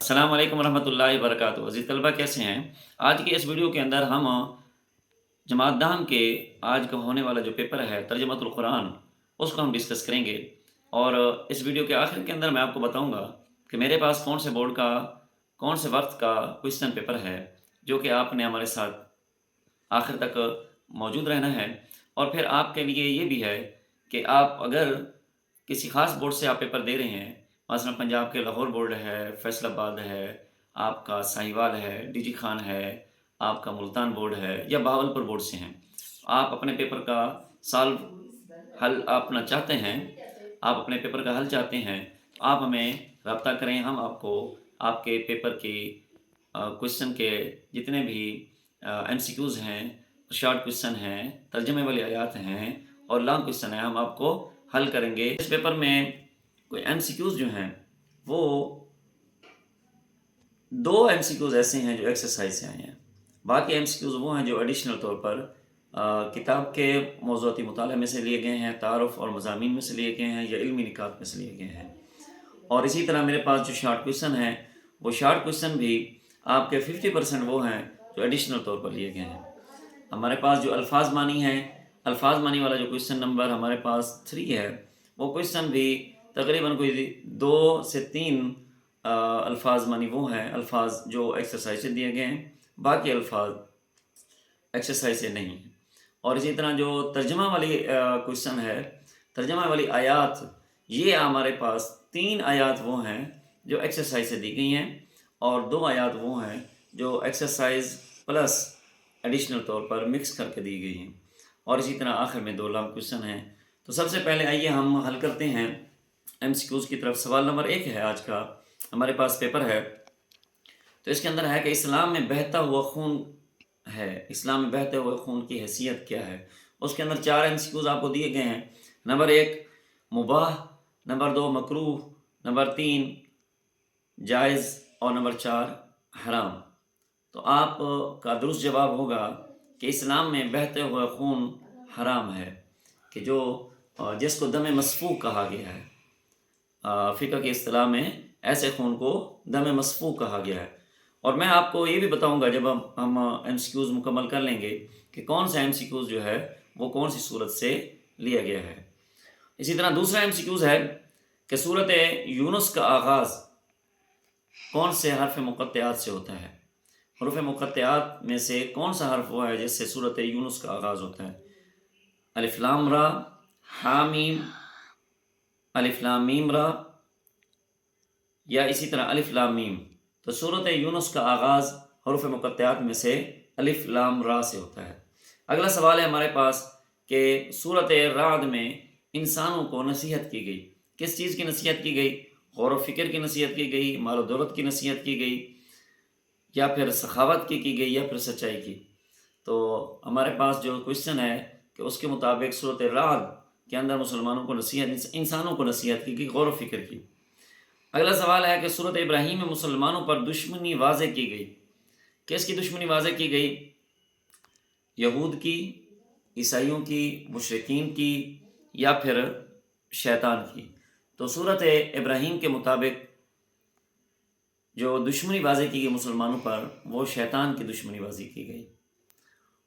السلام علیکم ورحمۃ اللہ وبرکاتہ۔ عزیز طلبہ کیسے ہیں؟ آج کی اس ویڈیو کے اندر ہم جماعت دہم کے آج کا ہونے والا جو پیپر ہے ترجمۃ القرآن، اس کو ہم ڈسکس کریں گے، اور اس ویڈیو کے آخر کے اندر میں آپ کو بتاؤں گا کہ میرے پاس کون سے بورڈ کا کون سے وقت کا کوشچن پیپر ہے جو کہ آپ نے ہمارے ساتھ آخر تک موجود رہنا ہے۔ اور پھر آپ کے لیے یہ بھی ہے کہ آپ اگر کسی خاص بورڈ سے آپ پیپر دے رہے ہیں، مثلا پنجاب کے لاہور بورڈ ہے، فیصل آباد ہے، آپ کا ساہیوال ہے، ڈی جی خان ہے، آپ کا ملتان بورڈ ہے، یا بہاولپور بورڈ سے ہیں، آپ اپنے پیپر کا سالو حل اپنا چاہتے ہیں، آپ اپنے پیپر کا حل چاہتے ہیں، تو آپ ہمیں رابطہ کریں۔ ہم آپ کو آپ کے پیپر کی کوشچن کے جتنے بھی ایم سی کیوز ہیں، شارٹ کوشچن ہیں، ترجمے والی آیات ہیں اور لانگ کوشچن ہیں، ہم آپ کو حل کریں گے۔ اس پیپر میں کوئی ایم سی کیوز جو ہیں وہ 2 ایم سی کیوز ایسے ہیں جو ایکسرسائز سے آئے ہیں، باقی ایم سی کیوز وہ ہیں جو ایڈیشنل طور پر کتاب کے موضوعاتی مطالعے میں سے لیے گئے ہیں، تعارف اور مضامین میں سے لیے گئے ہیں، یا علمی نکات میں سے لیے گئے ہیں۔ اور اسی طرح میرے پاس جو شارٹ کوشچن ہیں، وہ شارٹ کوشچن بھی آپ کے 50% وہ ہیں جو ایڈیشنل طور پر لیے گئے ہیں۔ ہمارے پاس جو الفاظ مانی ہیں، الفاظ مانی والا جو کوشچن نمبر ہمارے پاس 3 ہے، وہ کوشچن بھی تقریباً کوئی 2 سے 3 الفاظ مانی وہ ہیں الفاظ جو ایکسرسائز سے دیے گئے ہیں، باقی الفاظ ایکسرسائز سے نہیں ہیں۔ اور اسی طرح جو ترجمہ والی کوشچن ہے، ترجمہ والی آیات، یہ ہمارے پاس 3 آیات وہ ہیں جو ایکسرسائز سے دی گئی ہیں، اور 2 آیات وہ ہیں جو ایکسرسائز پلس ایڈیشنل طور پر مکس کر کے دی گئی ہیں، اور اسی طرح آخر میں 2 لانگ کوشچن ہیں۔ تو سب سے پہلے آئیے ہم حل کرتے ہیں ایم سی کیوز کی طرف۔ سوال نمبر 1 ہے، آج کا ہمارے پاس پیپر ہے، تو اس کے اندر ہے کہ اسلام میں بہتا ہوا خون ہے، اسلام میں بہتے ہوئے خون کی حیثیت کیا ہے؟ اس کے اندر 4 ایم سی کیوز آپ کو دیے گئے ہیں۔ نمبر 1 مباح، نمبر 2 مکروہ، نمبر 3 جائز، اور نمبر 4 حرام۔ تو آپ کا درست جواب ہوگا کہ اسلام میں بہتے ہوئے خون حرام ہے، کہ جو جس کو دم مسفوک کہا گیا ہے، فقہ کی اصطلاح میں ایسے خون کو دم مسفوک کہا گیا ہے۔ اور میں آپ کو یہ بھی بتاؤں گا جب ہم ایم سی کیوز مکمل کر لیں گے کہ کون سا ایم سی کیوز جو ہے وہ کون سی صورت سے لیا گیا ہے۔ اسی طرح دوسرا ایم سی کیوز ہے کہ صورت یونس کا آغاز کون سے حرف مقطعات سے ہوتا ہے؟ حروف مقطعات میں سے کون سا حرف وہ ہے جس سے صورت یونس کا آغاز ہوتا ہے؟ الف لام را، حامیم، الف لام میم را، یا اسی طرح الف لام میم۔ تو صورت یونس کا آغاز حروف مقطعات میں سے الف لام را سے ہوتا ہے۔ اگلا سوال ہے ہمارے پاس کہ صورت رعد میں انسانوں کو نصیحت کی گئی، کس چیز کی نصیحت کی گئی؟ غور و فکر کی نصیحت کی گئی، مال و دولت کی نصیحت کی گئی، یا پھر سخاوت کی گئی، یا پھر سچائی کی؟ تو ہمارے پاس جو کوشچن ہے کہ اس کے مطابق صورت رعد کے اندر مسلمانوں کو نصیحت، انسانوں کو نصیحت کی گئی، غور و فکر کی۔ اگلا سوال ہے کہ صورت ابراہیم میں مسلمانوں پر دشمنی واضح کی گئی، کس کی دشمنی واضح کی گئی؟ یہود کی، عیسائیوں کی، مشرکین کی، یا پھر شیطان کی؟ تو صورت ابراہیم کے مطابق جو دشمنی واضح کی گئی مسلمانوں پر، وہ شیطان کی دشمنی واضح کی گئی۔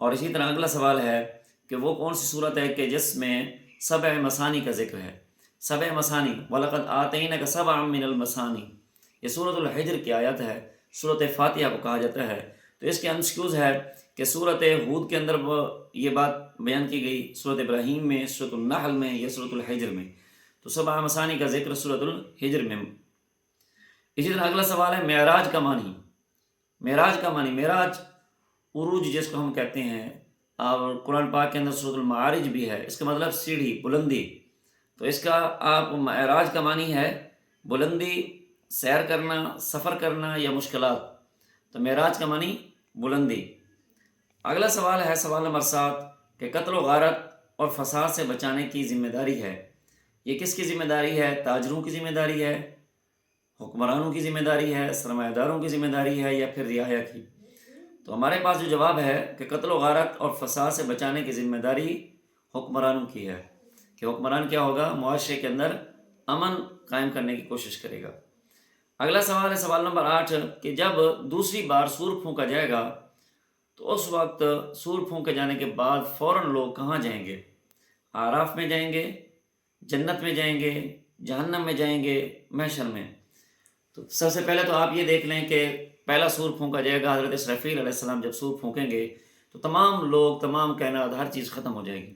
اور اسی طرح اگلا سوال ہے کہ وہ کون سی صورت ہے کہ جس میں 7 مثانی کا ذکر ہے؟ 7 مثانی، وَلَقَدْ آتَيْنَكَ سَبْعًا مِّنَ الْمَثَانِي، یہ سورۃ الحجر کی آیت ہے، سورۃ فاتحہ کو کہا جاتا ہے۔ تو اس کے ایکسکیوز ہے کہ سورۃ ہود کے اندر یہ بات بیان کی گئی، سورۃ ابراہیم میں، سورۃ النحل میں، یا سورۃ الحجر میں؟ تو 7 مثانی کا ذکر سورۃ الحجر میں۔ اسی طرح اگلا سوال ہے معراج کا معنی، معراج کا معنی، معراج عروج جس کو ہم کہتے ہیں، اور قرآن پاک کے اندر سورۃ المعارج بھی ہے، اس کا مطلب سیڑھی، بلندی۔ تو اس کا آپ معراج کا معنی ہے بلندی، سیر کرنا، سفر کرنا، یا مشکلات۔ تو معراج کا معنی بلندی۔ اگلا سوال ہے سوال نمبر 7 کہ قتل و غارت اور فساد سے بچانے کی ذمہ داری ہے، یہ کس کی ذمہ داری ہے؟ تاجروں کی ذمہ داری ہے، حکمرانوں کی ذمہ داری ہے، سرمایہ داروں کی ذمہ داری ہے، یا پھر رعایا کی؟ تو ہمارے پاس جو جواب ہے کہ قتل و غارت اور فساد سے بچانے کی ذمہ داری حکمرانوں کی ہے، کہ حکمران کیا ہوگا؟ معاشرے کے اندر امن قائم کرنے کی کوشش کرے گا۔ اگلا سوال ہے سوال نمبر 8 کہ جب دوسری بار سور پھونکا جائے گا تو اس وقت سور پھونکے جانے کے بعد فوراً لوگ کہاں جائیں گے؟ آراف میں جائیں گے، جنت میں جائیں گے، جہنم میں جائیں گے، محشر میں؟ تو سب سے پہلے تو آپ یہ دیکھ لیں کہ پہلا سور پھونکا جائے گا، حضرت اسرافیل علیہ السلام جب سور پھونکیں گے تو تمام لوگ، تمام کائنات، ہر چیز ختم ہو جائے گی۔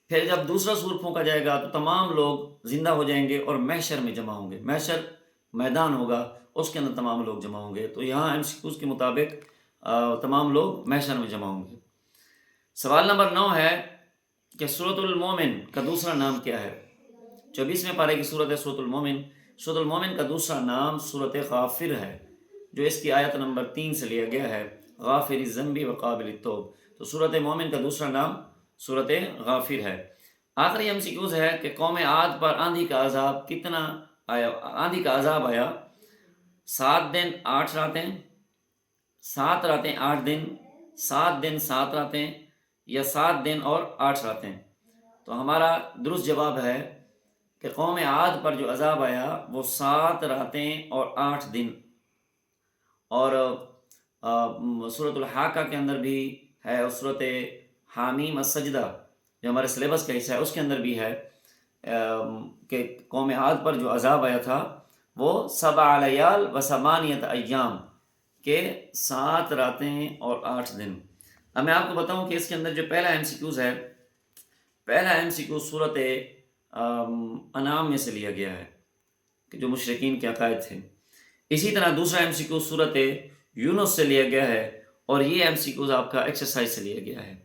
پھر جب دوسرا سور پھونکا جائے گا تو تمام لوگ زندہ ہو جائیں گے اور محشر میں جمع ہوں گے۔ محشر میدان ہوگا، اس کے اندر تمام لوگ جمع ہوں گے۔ تو یہاں ایم سی کیوز کے مطابق تمام لوگ محشر میں جمع ہوں گے۔ سوال نمبر 9 ہے کہ سورۃ المومن کا دوسرا نام کیا ہے؟ 24ویں پارے کی سورت ہے سورۃ المومن۔ سورۃ المومن کا دوسرا نام سورۃ غافر ہے، جو اس کی آیت نمبر 3 سے لیا گیا ہے، غافر الذنب وقابل التوب۔ تو سورۃ مومن کا دوسرا نام سورۃ غافر ہے۔ آخری ایم سی کیوز ہے کہ قوم عاد پر آندھی کا عذاب کتنا آیا؟ آندھی کا عذاب آیا 7 دن 8 راتیں، 7 راتیں 8 دن، 7 دن 7 راتیں، یا 7 دن اور 8 راتیں؟ تو ہمارا درست جواب ہے کہ قوم عاد پر جو عذاب آیا وہ 7 راتیں اور 8 دن۔ اور سورۃ الحاقہ کے اندر بھی ہے، اور سورۃ حامیم السجدہ جو ہمارے سلیبس کا حصہ ہے اس کے اندر بھی ہے کہ قوم عاد پر جو عذاب آیا تھا وہ 7 لیال و 8 ایام کے 7 راتیں اور 8 دن۔ اب میں آپ کو بتاؤں کہ اس کے اندر جو پہلا ایم سی کیوز ہے، پہلا ایم سی کیوز سورۃ انعام میں سے لیا گیا ہے کہ جو مشرکین کے عقائد تھے۔ اسی طرح دوسرا ایم سی کیوز سورۃ یونس سے لیا گیا ہے، اور یہ ایم سی کیوز آپ کا ایکسرسائز سے لیا گیا ہے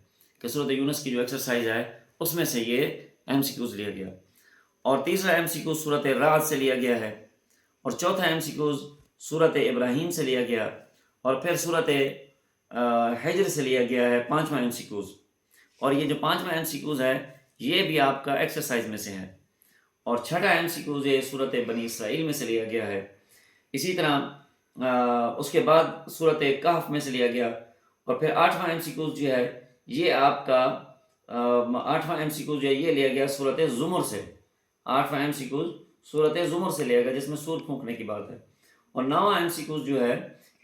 کہ سورۃ یونس کی جو ایکسرسائز ہے اس میں سے یہ ایم سی کیوز لیا گیا۔ اور تیسرا ایم سی کیوز سورۃ رعد سے لیا گیا ہے، اور چوتھا ایم سی کیوز سورۃ ابراہیم سے لیا گیا، اور پھر سورۃ حجر سے لیا گیا ہے 5واں ایم سی کیوز۔ اور یہ جو 5واں ایم سی کیوز ہے یہ بھی آپ کا ایکسرسائز میں سے ہے۔ اور چھٹا ایم سی کیوز یہ سورۃ بنی اسرائیل میں سے لیا گیا ہے۔ اسی طرح اس کے بعد سورۃ کہف میں سے لیا گیا، اور پھر 8واں ایم سی کیوز جو ہے یہ آپ کا 8واں ایم سی کیوز جو ہے یہ لیا گیا سورۃ زمر سے۔ 8واں ایم سی کیوز سورۃ زمر سے لیا گیا جس میں سور پھونکنے کی بات ہے۔ اور 9واں ایم سی کیوز جو ہے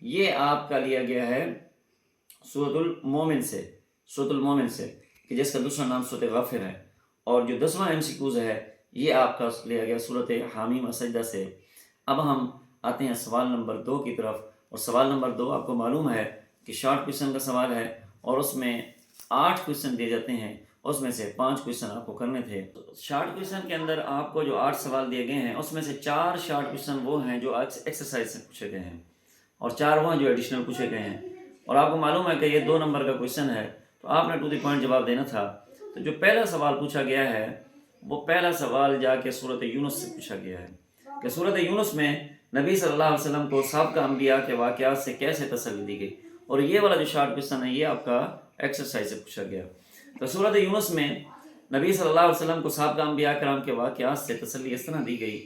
یہ آپ کا لیا گیا ہے سورۃ المومن سے، سورۃ المومن سے کہ جس کا دوسرا نام سورۃ غافر ہے۔ اور جو 10واں ایم سی کیوز ہے یہ آپ کا لیا گیا سورۃ حامیم السجدہ سے۔ اب ہم آتے ہیں سوال نمبر 2 کی طرف، اور سوال نمبر 2 آپ کو معلوم ہے کہ شارٹ کویشچن کا سوال ہے، اور اس میں 8 کویشچن دیے جاتے ہیں، اس میں سے 5 کویشچن آپ کو کرنے تھے۔ شارٹ کویشچن کے اندر آپ کو جو 8 سوال دیے گئے ہیں اس میں سے 4 شارٹ کویشچن وہ ہیں جو ایکسرسائز سے پوچھے گئے ہیں، اور 4 وہ ہیں جو ایڈیشنل پوچھے گئے ہیں۔ اور آپ کو معلوم ہے کہ یہ 2 نمبر کا کویشچن ہے، تو آپ نے ٹو دی پوائنٹ جواب دینا تھا۔ تو جو پہلا سوال پوچھا گیا ہے وہ پہلا سوال جا کے سورۃ یونس سے پوچھا گیا ہے کہ سورۃ یونس میں نبی صلی اللہ علیہ وسلم کو سابقہ انبیاء کے واقعات سے کیسے تسلی دی گئی، اور یہ والا جو شارٹ کویشچن ہے یہ آپ کا ایکسرسائز سے پوچھا گیا۔ تو سورۃ یونس میں نبی صلی اللہ علیہ وسلم کو سابقہ انبیاء کرام کے واقعات سے تسلی اس طرح دی گئی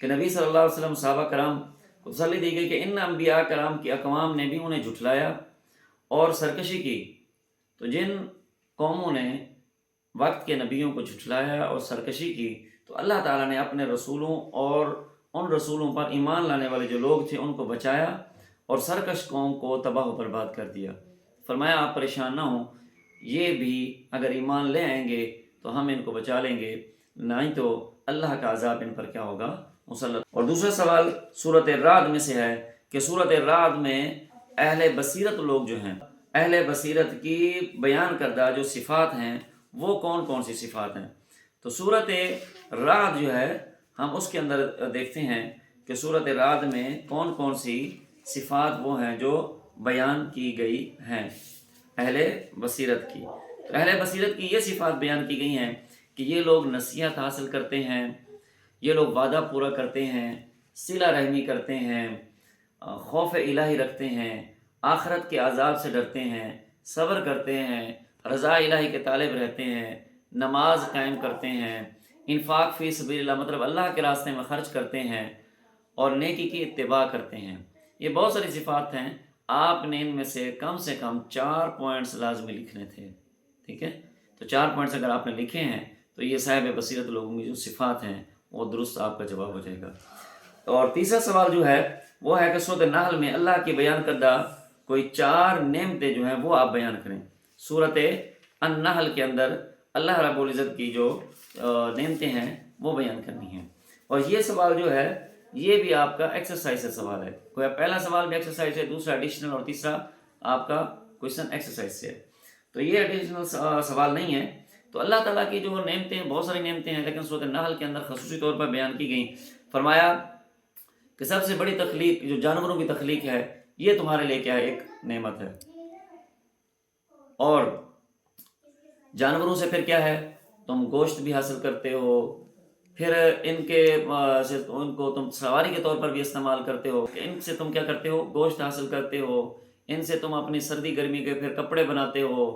کہ نبی صلی اللہ علیہ وسلم صحابہ کرام کو تسلی دی گئی کہ ان انبیاء کرام کی اقوام نے بھی انہیں جھٹلایا اور سرکشی کی۔ تو جن قوموں نے وقت کے نبیوں کو جھٹلایا اور سرکشی کی تو اللہ تعالیٰ نے اپنے رسولوں اور ان رسولوں پر ایمان لانے والے جو لوگ تھے ان کو بچایا، اور سرکش قوم کو تباہ و برباد کر دیا۔ فرمایا آپ پریشان نہ ہوں، یہ بھی اگر ایمان لے آئیں گے تو ہم ان کو بچا لیں گے، نہیں تو اللہ کا عذاب ان پر کیا ہوگا؟ مسلط۔ اور دوسرا سوال سورۃ رعد میں سے ہے کہ سورۃ رعد میں اہل بصیرت لوگ جو ہیں، اہل بصیرت کی بیان کردہ جو صفات ہیں وہ کون کون سی صفات ہیں؟ تو سورۃ رعد جو ہے ہم اس کے اندر دیکھتے ہیں کہ سورۃ رعد میں کون کون سی صفات وہ ہیں جو بیان کی گئی ہیں اہل بصیرت کی۔ تو اہل بصیرت کی یہ صفات بیان کی گئی ہیں کہ یہ لوگ نصیحت حاصل کرتے ہیں، یہ لوگ وعدہ پورا کرتے ہیں، صلہ رحمی کرتے ہیں، خوف الہی رکھتے ہیں، آخرت کے عذاب سے ڈرتے ہیں، صبر کرتے ہیں، رضا الہی کے طالب رہتے ہیں، نماز قائم کرتے ہیں، انفاق فی سبیل اللہ مطلب اللہ کے راستے میں خرچ کرتے ہیں، اور نیکی کی اتباع کرتے ہیں۔ یہ بہت ساری صفات ہیں، آپ نے ان میں سے کم 4 پوائنٹس لازمی لکھنے تھے، ٹھیک ہے؟ تو 4 پوائنٹس اگر آپ نے لکھے ہیں تو یہ صاحب بصیرت لوگوں کی جو صفات ہیں وہ درست آپ کا جواب ہو جائے گا۔ اور تیسرا سوال جو ہے وہ ہے کہ سورۃ النحل میں اللہ کی بیان کردہ کوئی 4 نعمتیں جو ہیں وہ آپ بیان کریں۔ سورۃ النحل کے اندر اللہ رب العزت کی جو نعمتیں ہیں وہ بیان کرنی ہیں۔ اور یہ سوال جو ہے یہ بھی آپ کا ایکسرسائز سے سوال ہے، کوئی پہلا سوال بھی ایکسرسائز ہے، دوسرا ایڈیشنل اور تیسرا آپ کا کویشچن ایکسرسائز سے ہے۔ تو یہ ایڈیشنل سوال نہیں ہے۔ تو اللہ تعالیٰ کی جو نعمتیں ہیں، بہت ساری نعمتیں ہیں، لیکن سورۃ النحل کے اندر خصوصی طور پر بیان کی گئیں۔ فرمایا کہ سب سے بڑی تخلیق جو جانوروں کی تخلیق ہے یہ تمہارے لیے کیا ہے، ایک نعمت ہے۔ اور جانوروں سے پھر کیا ہے، تم گوشت بھی حاصل کرتے ہو، پھر ان کو تم سواری کے طور پر بھی استعمال کرتے ہو، ان سے تم کیا کرتے ہو، گوشت حاصل کرتے ہو، ان سے تم اپنی سردی گرمی کے پھر کپڑے بناتے ہو،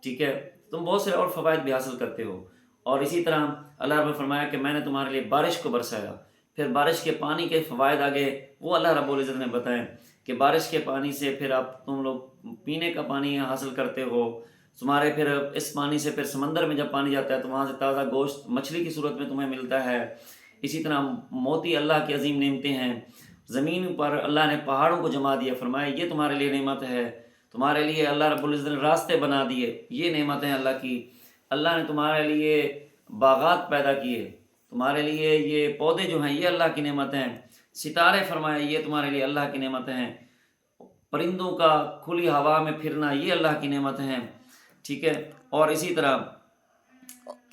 ٹھیک ہے، تم بہت سے اور فوائد بھی حاصل کرتے ہو۔ اور اسی طرح اللہ رب نے فرمایا کہ میں نے تمہارے لیے بارش کو برسایا، پھر بارش کے پانی کے فوائد آگے وہ اللہ رب العزت نے بتائیں کہ بارش کے پانی سے پھر تم لوگ پینے کا پانی حاصل کرتے ہو، تمہارے پھر اس پانی سے پھر سمندر میں جب پانی جاتا ہے تو وہاں سے تازہ گوشت مچھلی کی صورت میں تمہیں ملتا ہے۔ اسی طرح موتی اللہ کی عظیم نعمتیں ہیں۔ زمین پر اللہ نے پہاڑوں کو جما دیا، فرمایا یہ تمہارے لیے نعمت ہے۔ تمہارے لیے اللہ رب العزت نے راستے بنا دیے، یہ نعمت ہیں اللہ کی۔ اللہ نے تمہارے لیے باغات پیدا کیے، تمہارے لیے یہ پودے جو ہیں یہ اللہ کی نعمت ہیں۔ ستارے فرمایا یہ تمہارے لیے اللہ کی نعمت ہیں۔ پرندوں کا کھلی ہوا میں پھرنا یہ اللہ کی نعمت ہیں، ٹھیک ہے۔ اور اسی طرح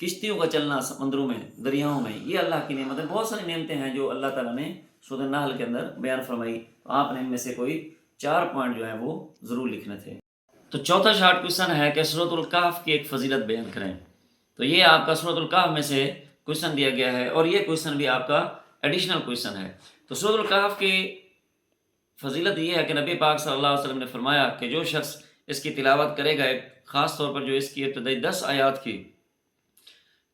کشتیوں کا چلنا سمندروں میں، دریاؤں میں، یہ اللہ کی نعمت ہے۔ بہت ساری نعمتیں ہیں جو اللہ تعالیٰ نے سورۃ النحل کے اندر بیان فرمائی۔ آپ نے ان میں سے کوئی 4 پوائنٹ جو ہیں وہ ضرور لکھنے تھے۔ تو چوتھا شارٹ کویشچن ہے کہ سورۃ الکہف کی ایک فضیلت بیان کریں۔ تو یہ آپ کا سورۃ الکہف میں سے کویشچن دیا گیا ہے، اور یہ کویشچن بھی آپ کا ایڈیشنل کویشچن ہے۔ تو سورۃ الکہف کی فضیلت یہ ہے کہ نبی پاک صلی اللہ علیہ وسلم نے فرمایا کہ جو شخص اس کی تلاوت کرے گا، خاص طور پر جو اس کی ابتدائی 10 آیات کی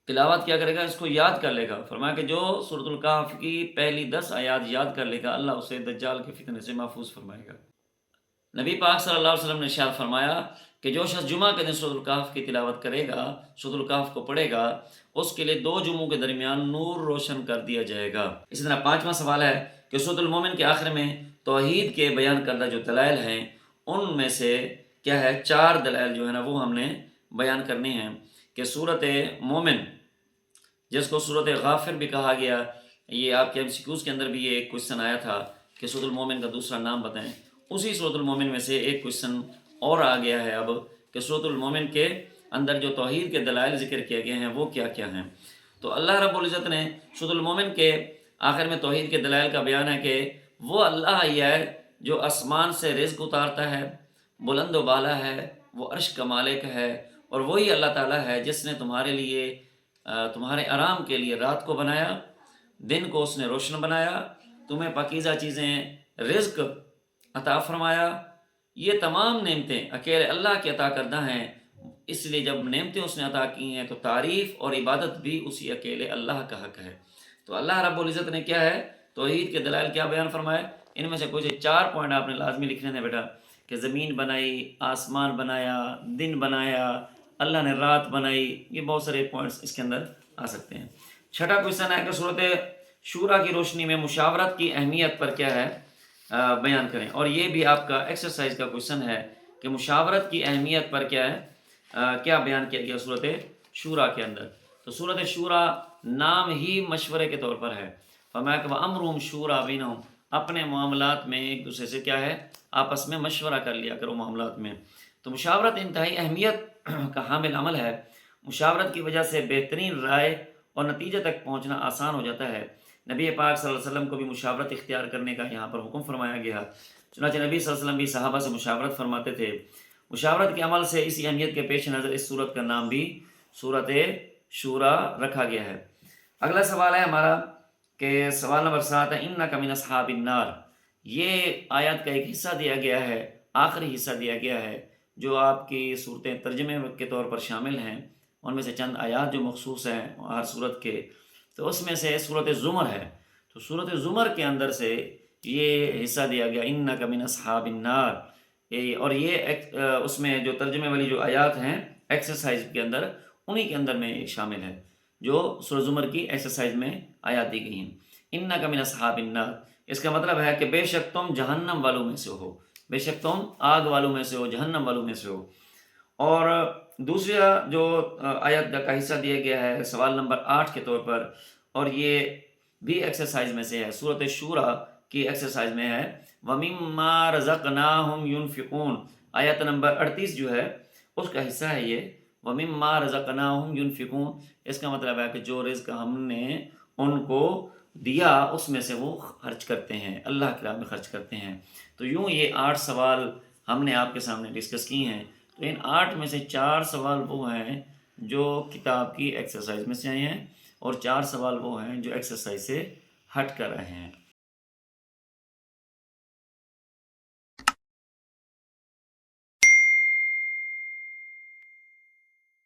تلاوت کیا کرے گا، اس کو یاد کر لے گا، فرمایا کہ جو سورۃ الکہف کی پہلی 10 آیات یاد کر لے گا اللہ اسے دجال کے فتنے سے محفوظ فرمائے گا۔ نبی پاک صلی اللہ علیہ وسلم نے ارشاد فرمایا کہ جو شخص جمعہ کے دن سورۃ الکہف کی تلاوت کرے گا، سورۃ الکہف کو پڑھے گا، اس کے لیے 2 جمعوں کے درمیان نور روشن کر دیا جائے گا۔ اسی طرح 5واں سوال ہے کہ سورۃ المومن کے آخر میں توحید کے بیان کردہ جو دلائل ہیں ان میں سے کیا ہے، 4 دلائل جو ہے نا وہ ہم نے بیان کرنے ہیں کہ سورۃ مومن، جس کو سورۃ غافر بھی کہا گیا، یہ آپ کے MCQs کے اندر بھی یہ ایک کویشچن آیا تھا کہ سورۃ المومن کا دوسرا نام بتائیں۔ اسی سورۃ المومن میں سے ایک کویشچن اور آ گیا ہے اب کہ سورۃ المومن کے اندر جو توحید کے دلائل ذکر کیے گئے ہیں وہ کیا کیا ہیں۔ تو اللہ رب العزت نے سورۃ المومن کے آخر میں توحید کے دلائل کا بیان ہے کہ وہ اللہ ہی ہے جو آسمان سے رزق اتارتا ہے، بلند و بالا ہے، وہ عرش کا مالک ہے، اور وہی اللہ تعالیٰ ہے جس نے تمہارے لیے تمہارے آرام کے لیے رات کو بنایا، دن کو اس نے روشن بنایا، تمہیں پاکیزہ چیزیں رزق عطا فرمایا۔ یہ تمام نعمتیں اکیلے اللہ کی عطا کردہ ہیں، اس لیے جب نعمتیں اس نے عطا کی ہیں تو تعریف اور عبادت بھی اسی اکیلے اللہ کا حق ہے۔ تو اللہ رب العزت نے کیا ہے، توحید کے دلائل کیا بیان فرمائے، ان میں سے کوئی 4 پوائنٹ آپ نے لازمی لکھنے ہیں بیٹا، کہ زمین بنائی، آسمان بنایا، دن بنایا، اللہ نے رات بنائی، یہ بہت سارے پوائنٹس اس کے اندر آ سکتے ہیں۔ چھٹا کویشچن ہے کہ سورۃ شورا کی روشنی میں مشاورت کی اہمیت پر کیا ہے بیان کریں، اور یہ بھی آپ کا ایکسرسائز کا کویشچن ہے کہ مشاورت کی اہمیت پر کیا ہے کیا بیان کیا گیا سورۃ شورا کے اندر۔ تو سورۃ شورا نام ہی مشورے کے طور پر ہے، فرمایا کہ وَأَمْرُهُمْ شُورَىٰ بَيْنَهُمْ، اپنے معاملات میں ایک دوسرے سے کیا ہے، آپس میں مشورہ کر لیا کرو معاملات میں۔ تو مشاورت انتہائی اہمیت کا حامل عمل ہے۔ مشاورت کی وجہ سے بہترین رائے اور نتیجے تک پہنچنا آسان ہو جاتا ہے۔ نبی پاک صلی اللہ علیہ وسلم کو بھی مشاورت اختیار کرنے کا یہاں پر حکم فرمایا گیا، چنانچہ نبی صلی اللہ علیہ وسلم بھی صحابہ سے مشاورت فرماتے تھے۔ مشاورت کے عمل سے اسی اہمیت کے پیش نظر اس سورت کا نام بھی سورۃ شورا رکھا گیا ہے۔ اگلا سوال ہے ہمارا کہ سوال نمبر 7 ہے اِنَّکَ مِنْ أَصْحَابِ النَّارِ۔ یہ آیت کا ایک حصہ دیا گیا ہے، آخری حصہ دیا گیا ہے جو آپ کی صورتیں ترجمے کے طور پر شامل ہیں، ان میں سے چند آیات جو مخصوص ہیں ہر صورت کے، تو اس میں سے سورۃ زمر ہے۔ تو سورۃ زمر کے اندر سے یہ حصہ دیا گیا اِنَّکَ مِنْ أَصْحَابِ النَّارِ، اور یہ اس میں جو ترجمے والی جو آیات ہیں ایکسرسائز کے اندر، انہی کے اندر میں شامل ہے جو سورۃ زمر کی ایکسرسائز میں آیات دی گئی ہیں۔ انک من اصحاب النار، اس کا مطلب ہے کہ بے شک تم جہنم والوں میں سے ہو، بے شک تم آگ والوں میں سے ہو، جہنم والوں میں سے ہو۔ اور دوسرا جو آیت کا حصہ دیا گیا ہے سوال نمبر 8 کے طور پر، اور یہ بھی ایکسرسائز میں سے ہے، سورۃ شورى کی ایکسرسائز میں ہے، وَمِمَّا رَزَقْنَاهُمْ يُنْفِقُونَ، آیت نمبر 38 جو ہے اس کا حصہ ہے یہ، وَمِمَّا رَزَقْنَاهُمْ يُنْفِقُونَ، اس کا مطلب ہے کہ جو رزق ہم نے ان کو دیا اس میں سے وہ خرچ کرتے ہیں، اللہ کی راہ میں خرچ کرتے ہیں۔ تو یوں یہ 8 سوال ہم نے آپ کے سامنے ڈسکس کی ہیں۔ تو ان 8 میں سے 4 سوال وہ ہیں جو کتاب کی ایکسرسائز میں سے آئے ہیں، اور 4 سوال وہ ہیں جو ایکسرسائز سے ہٹ کر آئے ہیں۔